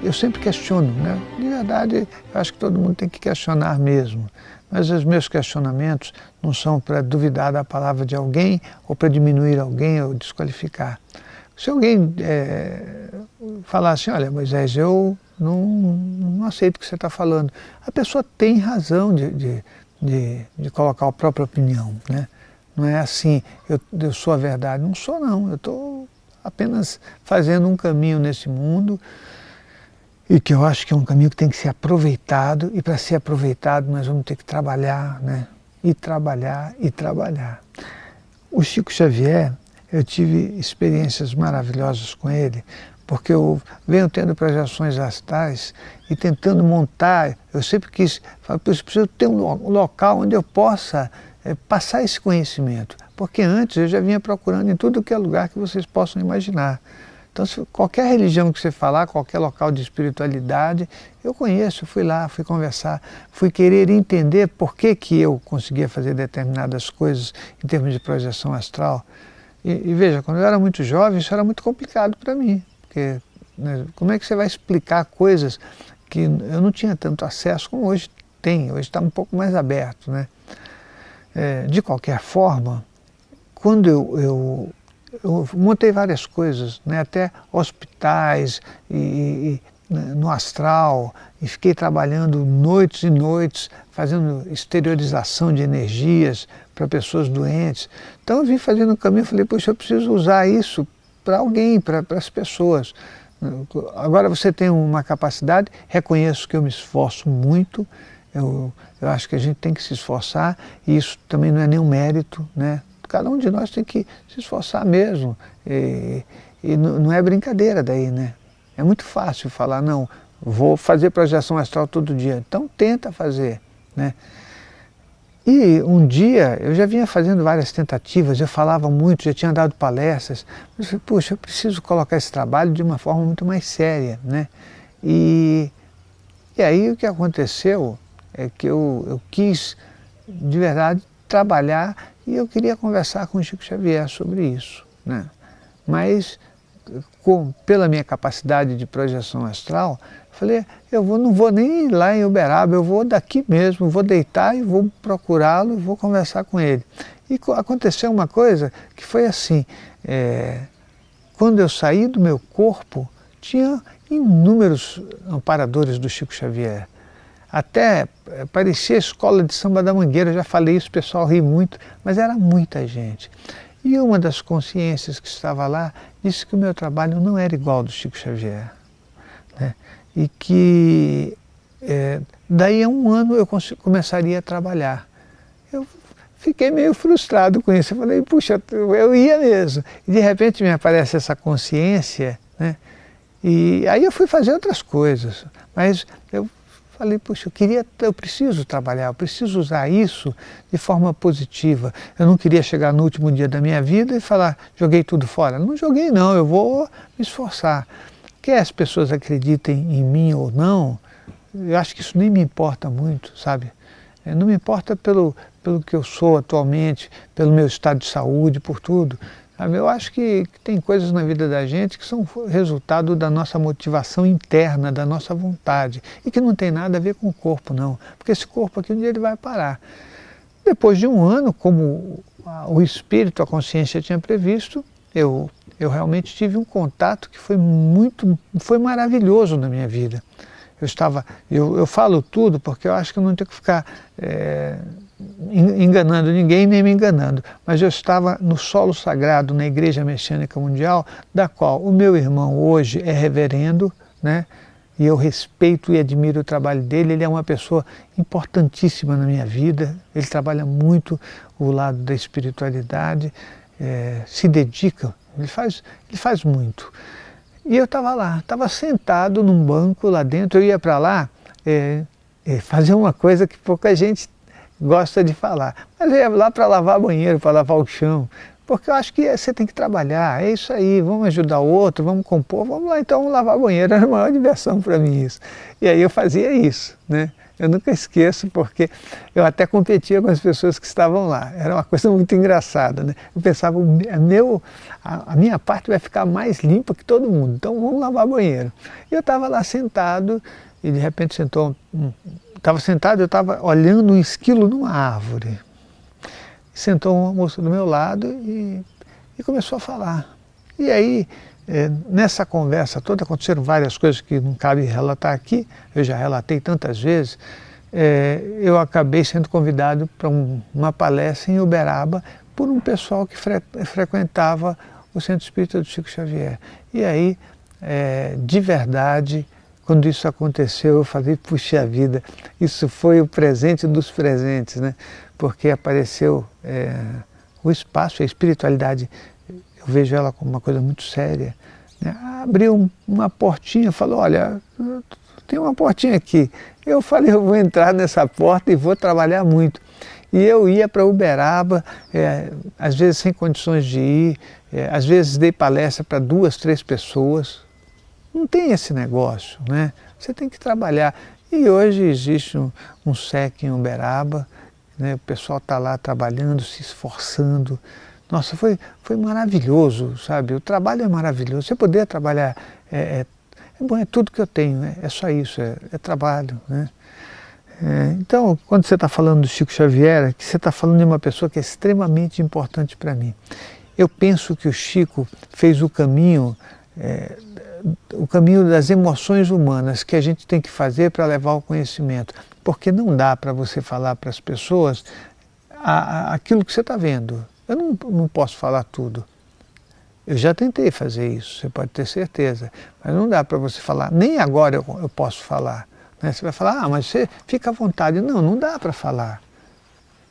eu sempre questiono, né? De verdade, eu acho que todo mundo tem que questionar mesmo. Mas os meus questionamentos não são para duvidar da palavra de alguém, ou para diminuir alguém, ou desqualificar. Se alguém falar assim, olha, Moisés, eu não aceito o que você está falando, a pessoa tem razão de colocar a própria opinião, né? Não é assim, eu sou a verdade. Não sou, não. Eu estou apenas fazendo um caminho nesse mundo e que eu acho que é um caminho que tem que ser aproveitado, e para ser aproveitado nós vamos ter que trabalhar, né? E trabalhar, e trabalhar. O Chico Xavier, eu tive experiências maravilhosas com ele, porque eu venho tendo projeções astrais e tentando montar, eu sempre quis, eu preciso ter um local onde eu possa passar esse conhecimento, porque antes eu já vinha procurando em tudo que é lugar que vocês possam imaginar. Então, se qualquer religião que você falar, qualquer local de espiritualidade, eu conheço, fui lá, fui conversar, fui querer entender por que eu conseguia fazer determinadas coisas em termos de projeção astral. E veja, quando eu era muito jovem, isso era muito complicado para mim, porque né, como é que você vai explicar coisas que eu não tinha tanto acesso como hoje tem, hoje está um pouco mais aberto, né? De qualquer forma, quando eu montei várias coisas, né, até hospitais no astral, e fiquei trabalhando noites e noites, fazendo exteriorização de energias para pessoas doentes. Então eu vim fazendo um caminho, falei, poxa, eu preciso usar isso para alguém, para as pessoas. Agora você tem uma capacidade, reconheço que eu me esforço muito, eu acho que a gente tem que se esforçar, e isso também não é nenhum mérito, né? Cada um de nós tem que se esforçar mesmo, e não é brincadeira daí, né? É muito fácil falar, não, vou fazer projeção astral todo dia, então tenta fazer, né? E um dia, eu já vinha fazendo várias tentativas, eu falava muito, já tinha dado palestras, mas eu falei, puxa, eu preciso colocar esse trabalho de uma forma muito mais séria, né? E aí o que aconteceu é que eu quis, de verdade, trabalhar, e eu queria conversar com o Chico Xavier sobre isso, né? Mas, pela minha capacidade de projeção astral, falei, não vou nem ir lá em Uberaba, eu vou daqui mesmo, vou deitar e vou procurá-lo e vou conversar com ele. E aconteceu uma coisa que foi assim, quando eu saí do meu corpo, tinha inúmeros amparadores do Chico Xavier. Até parecia a escola de samba da Mangueira, eu já falei isso, o pessoal ri muito, mas era muita gente. E uma das consciências que estava lá disse que o meu trabalho não era igual ao do Chico Xavier, né? E que daí a um ano eu começaria a trabalhar. Eu fiquei meio frustrado com isso, eu falei, puxa, eu ia mesmo. E de repente me aparece essa consciência, né? E aí eu fui fazer outras coisas, mas eu falei, puxa, eu preciso trabalhar, eu preciso usar isso de forma positiva. Eu não queria chegar no último dia da minha vida e falar, joguei tudo fora. Não joguei não, eu vou me esforçar. Quer as pessoas acreditem em mim ou não, eu acho que isso nem me importa muito, sabe? Não me importa pelo que eu sou atualmente, pelo meu estado de saúde, por tudo. Eu acho que tem coisas na vida da gente que são resultado da nossa motivação interna, da nossa vontade, e que não tem nada a ver com o corpo, não. Porque esse corpo aqui um dia ele vai parar. Depois de um ano, como o espírito, a consciência tinha previsto, eu realmente tive um contato que foi maravilhoso na minha vida. Eu falo tudo porque eu acho que eu não tenho que ficar enganando ninguém, nem me enganando, mas eu estava no solo sagrado na Igreja Messiânica Mundial, da qual o meu irmão hoje é reverendo, né? E eu respeito e admiro o trabalho dele, ele é uma pessoa importantíssima na minha vida, ele trabalha muito o lado da espiritualidade, se dedica, ele faz muito. E eu estava lá, estava sentado num banco lá dentro, eu ia para lá fazer uma coisa que pouca gente gosta de falar, mas eu ia lá para lavar banheiro, para lavar o chão, porque eu acho que você tem que trabalhar, é isso aí, vamos ajudar o outro, vamos compor, vamos lá então, vamos lavar banheiro, era a maior diversão para mim isso. E aí eu fazia isso, né? Eu nunca esqueço, porque eu até competia com as pessoas que estavam lá. Era uma coisa muito engraçada, né? Eu pensava, a minha parte vai ficar mais limpa que todo mundo, então vamos lavar banheiro. E eu estava lá sentado, e de repente estava sentado, eu estava olhando um esquilo numa árvore. Sentou uma moça do meu lado e começou a falar. E aí, nessa conversa toda, aconteceram várias coisas que não cabe relatar aqui, eu já relatei tantas vezes, eu acabei sendo convidado para uma palestra em Uberaba por um pessoal que frequentava o Centro Espírita do Chico Xavier. E aí, de verdade, quando isso aconteceu, eu falei, puxa vida, isso foi o presente dos presentes, né? Porque apareceu o espaço, a espiritualidade, eu vejo ela como uma coisa muito séria, né? Abriu uma portinha, falou, olha, tem uma portinha aqui. Eu falei, eu vou entrar nessa porta e vou trabalhar muito. E eu ia para Uberaba, às vezes sem condições de ir, às vezes dei palestra para 2, 3 pessoas. Não tem esse negócio, né? Você tem que trabalhar. E hoje existe um SEC em Uberaba, né? O pessoal está lá trabalhando, se esforçando. Nossa, foi maravilhoso, sabe? O trabalho é maravilhoso. Você poder trabalhar, bom, é tudo que eu tenho, é só isso, é trabalho, né? Então, quando você está falando do Chico Xavier, que você está falando de uma pessoa que é extremamente importante para mim. Eu penso que o Chico fez o caminho das emoções humanas que a gente tem que fazer para levar ao conhecimento. Porque não dá para você falar para as pessoas aquilo que você está vendo. Eu não posso falar tudo. Eu já tentei fazer isso, você pode ter certeza. Mas não dá para você falar, nem agora eu posso falar. Né? Você vai falar, mas você fica à vontade. Não dá para falar.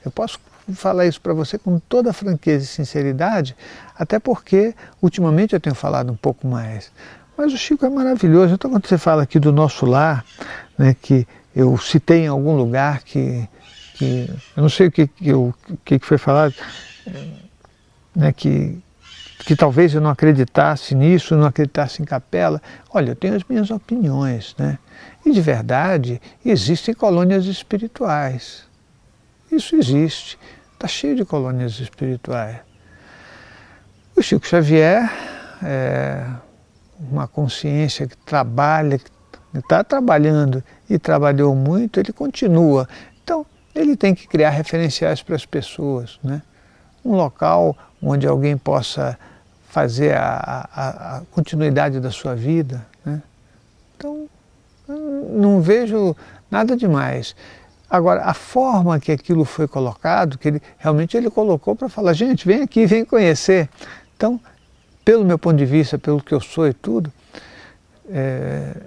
Eu posso falar isso para você com toda franqueza e sinceridade, até porque ultimamente eu tenho falado um pouco mais. Mas o Chico é maravilhoso. Então quando você fala aqui do nosso lar, né, que eu citei em algum lugar que eu não sei o que foi falado, né, que talvez eu não acreditasse nisso, não acreditasse em capela. Olha, eu tenho as minhas opiniões, né? E de verdade existem colônias espirituais. Isso existe, está cheio de colônias espirituais. O Chico Xavier é uma consciência que trabalha, que está trabalhando e trabalhou muito, ele continua. Então, ele tem que criar referenciais para as pessoas, né? Um local onde alguém possa fazer a continuidade da sua vida, né? Então, não vejo nada demais. Agora, a forma que aquilo foi colocado, que realmente ele colocou para falar, gente, vem aqui, vem conhecer. Então, pelo meu ponto de vista, pelo que eu sou e tudo,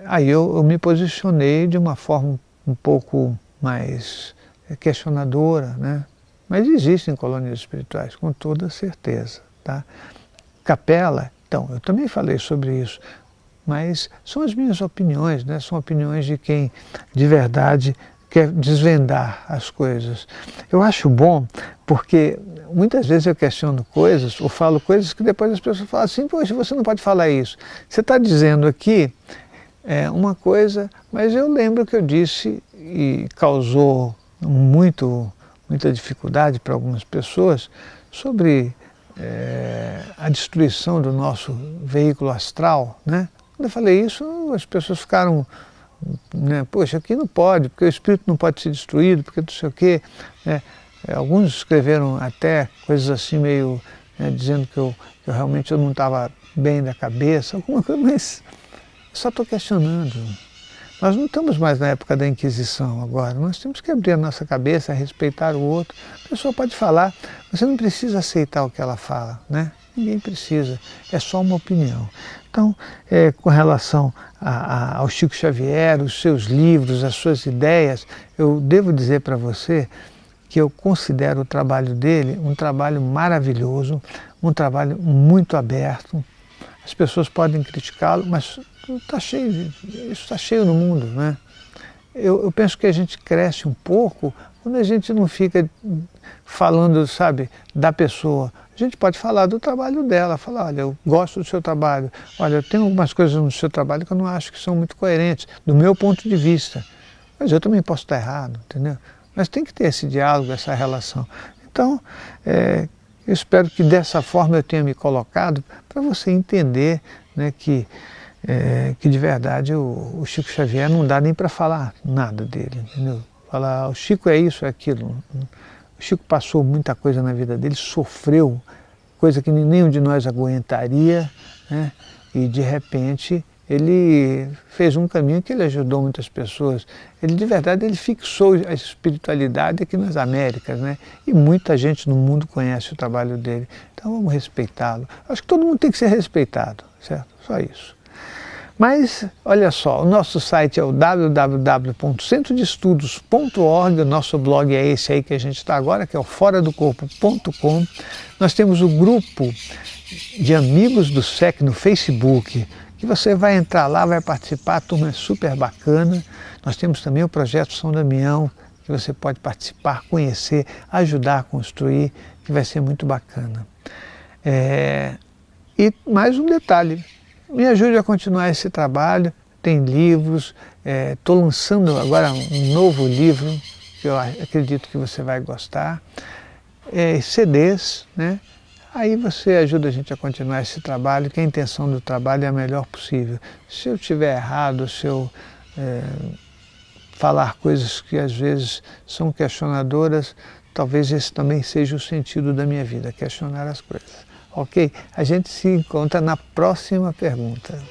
aí eu me posicionei de uma forma um pouco mais questionadora, né? Mas existem colônias espirituais, com toda certeza, tá? Capela, então, eu também falei sobre isso, mas são as minhas opiniões, né? São opiniões de quem de verdade quer desvendar as coisas. Eu acho bom, porque muitas vezes eu questiono coisas, ou falo coisas que depois as pessoas falam assim, poxa, você não pode falar isso. Você está dizendo aqui uma coisa, mas eu lembro que eu disse e causou muita dificuldade para algumas pessoas sobre a destruição do nosso veículo astral, né? Quando eu falei isso, as pessoas ficaram, né, poxa, aqui não pode, porque o espírito não pode ser destruído, porque não sei o quê. Alguns escreveram até coisas assim meio, né, dizendo que eu realmente não estava bem da cabeça, alguma coisa, mas eu só estou questionando. Nós não estamos mais na época da Inquisição agora, nós temos que abrir a nossa cabeça, respeitar o outro. A pessoa pode falar, você não precisa aceitar o que ela fala, né? Ninguém precisa, é só uma opinião. Então, com relação ao Chico Xavier, os seus livros, as suas ideias, eu devo dizer para você que eu considero o trabalho dele um trabalho maravilhoso, um trabalho muito aberto. As pessoas podem criticá-lo, mas isso está cheio no mundo, né? Eu penso que a gente cresce um pouco quando a gente não fica falando, sabe, da pessoa. A gente pode falar do trabalho dela, falar, olha, eu gosto do seu trabalho, olha, eu tenho algumas coisas no seu trabalho que eu não acho que são muito coerentes, do meu ponto de vista. mas eu também posso estar errado, entendeu? Mas tem que ter esse diálogo, essa relação. Então, eu espero que dessa forma eu tenha me colocado para você entender, né, que de verdade o Chico Xavier não dá nem para falar nada dele, entendeu? Falar, o Chico é isso, é aquilo. O Chico passou muita coisa na vida dele, sofreu, coisa que nenhum de nós aguentaria, né? E de repente ele fez um caminho que ele ajudou muitas pessoas. Ele, de verdade, ele fixou a espiritualidade aqui nas Américas, né? E muita gente no mundo conhece o trabalho dele. Então vamos respeitá-lo. Acho que todo mundo tem que ser respeitado, certo? Só isso. Mas, olha só, o nosso site é o www.centrodeestudos.org, o nosso blog é esse aí que a gente está agora, que é o foradocorpo.com. Nós temos o grupo de amigos do SEC no Facebook, que você vai entrar lá, vai participar, a turma é super bacana. Nós temos também o projeto São Damião, que você pode participar, conhecer, ajudar a construir, que vai ser muito bacana. E mais um detalhe, me ajude a continuar esse trabalho, tem livros, estou lançando agora um novo livro, que eu acredito que você vai gostar, CDs, né? Aí você ajuda a gente a continuar esse trabalho, que a intenção do trabalho é a melhor possível. Se eu estiver errado, se eu falar coisas que às vezes são questionadoras, talvez esse também seja o sentido da minha vida, questionar as coisas. Ok? A gente se encontra na próxima pergunta.